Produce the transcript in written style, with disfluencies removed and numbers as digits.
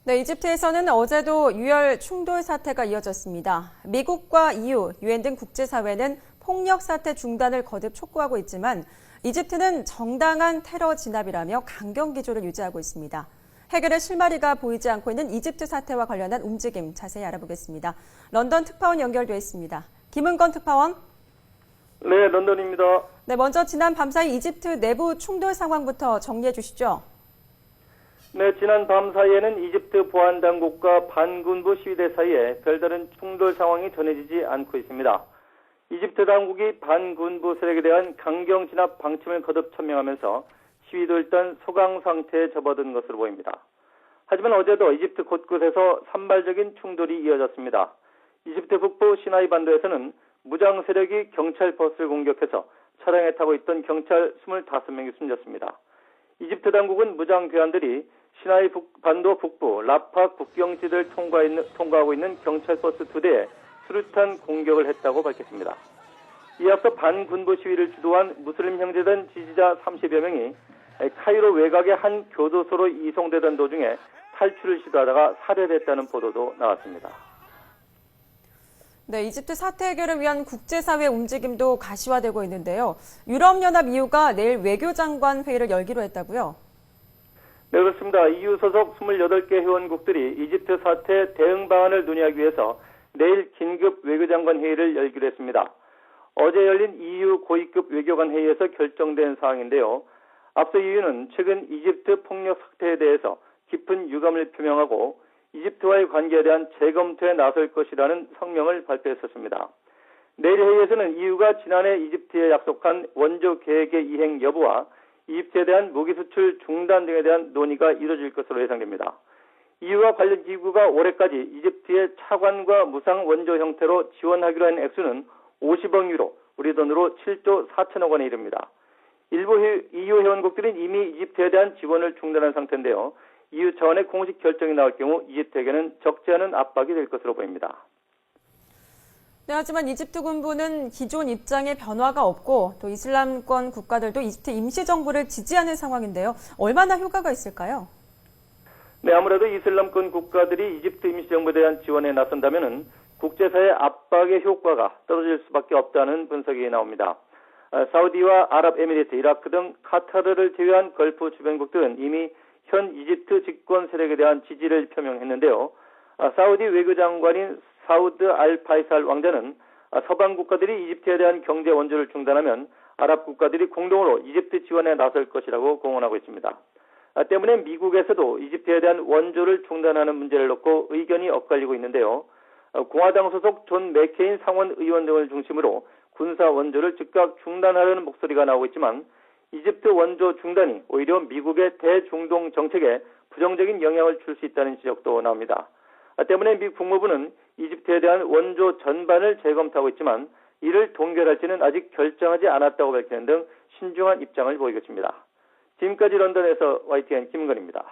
네, 이집트에서는 어제도 유혈 충돌 사태가 이어졌습니다. 미국과 EU, 유엔 등 국제사회는 폭력 사태 중단을 거듭 촉구하고 있지만 이집트는 정당한 테러 진압이라며 강경 기조를 유지하고 있습니다. 해결의 실마리가 보이지 않고 있는 이집트 사태와 관련한 움직임 자세히 알아보겠습니다. 런던 특파원 연결돼 있습니다. 김은건 특파원. 네, 런던입니다. 네, 먼저 지난 밤 사이 이집트 내부 충돌 상황부터 정리해 주시죠. 네, 지난 밤 사이에는 이집트 보안당국과 반군부 시위대 사이에 별다른 충돌 상황이 전해지지 않고 있습니다. 이집트 당국이 반군부 세력에 대한 강경 진압 방침을 거듭 천명하면서 시위도 일단 소강 상태에 접어든 것으로 보입니다. 하지만 어제도 이집트 곳곳에서 산발적인 충돌이 이어졌습니다. 이집트 북부 시나이 반도에서는 무장 세력이 경찰 버스를 공격해서 차량에 타고 있던 경찰 25명이 숨졌습니다. 이집트 당국은 무장 괴한들이 시나이 반도 북부 라파 국경지대를 통과하고 있는 경찰 버스 2대에 수류탄 공격을 했다고 밝혔습니다. 이에 앞서 반군부 시위를 주도한 무슬림 형제단 지지자 30여 명이 카이로 외곽의 한 교도소로 이송되던 도중에 탈출을 시도하다가 살해됐다는 보도도 나왔습니다. 네, 이집트 사태 해결을 위한 국제사회 움직임도 가시화되고 있는데요. 유럽연합 EU가 내일 외교장관 회의를 열기로 했다고요? 네, 그렇습니다. EU 소속 28개 회원국들이 이집트 사태 대응 방안을 논의하기 위해서 내일 긴급 외교장관 회의를 열기로 했습니다. 어제 열린 EU 고위급 외교관 회의에서 결정된 사항인데요. 앞서 EU는 최근 이집트 폭력 사태에 대해서 깊은 유감을 표명하고 이집트와의 관계에 대한 재검토에 나설 것이라는 성명을 발표했었습니다. 내일 회의에서는 EU가 지난해 이집트에 약속한 원조 계획의 이행 여부와 이집트에 대한 무기 수출 중단 등에 대한 논의가 이뤄질 것으로 예상됩니다. EU와 관련 기구가 올해까지 이집트의 차관과 무상 원조 형태로 지원하기로 한 액수는 50억 유로, 우리 돈으로 7조 4천억 원에 이릅니다. 일부 EU 회원국들은 이미 이집트에 대한 지원을 중단한 상태인데요. EU 차원의 공식 결정이 나올 경우 이집트에게는 적지 않은 압박이 될 것으로 보입니다. 네, 하지만 이집트 군부는 기존 입장에 변화가 없고 또 이슬람권 국가들도 이집트 임시정부를 지지하는 상황인데요. 얼마나 효과가 있을까요? 네, 아무래도 이슬람권 국가들이 이집트 임시정부에 대한 지원에 나선다면 국제사회 압박의 효과가 떨어질 수밖에 없다는 분석이 나옵니다. 사우디와 아랍에미리트, 이라크 등 카타르를 제외한 걸프 주변국들은 이미 현 이집트 집권 세력에 대한 지지를 표명했는데요. 사우디 외교장관인 사우드 알-파이살 왕자는 서방 국가들이 이집트에 대한 경제 원조를 중단하면 아랍 국가들이 공동으로 이집트 지원에 나설 것이라고 공언하고 있습니다. 때문에 미국에서도 이집트에 대한 원조를 중단하는 문제를 놓고 의견이 엇갈리고 있는데요. 공화당 소속 존 맥케인 상원 의원 등을 중심으로 군사 원조를 즉각 중단하려는 목소리가 나오고 있지만 이집트 원조 중단이 오히려 미국의 대중동 정책에 부정적인 영향을 줄 수 있다는 지적도 나옵니다. 때문에 미국 국무부는 이집트에 대한 원조 전반을 재검토하고 있지만 이를 동결할지는 아직 결정하지 않았다고 밝히는 등 신중한 입장을 보이고 있습니다. 지금까지 런던에서 YTN 김은건입니다.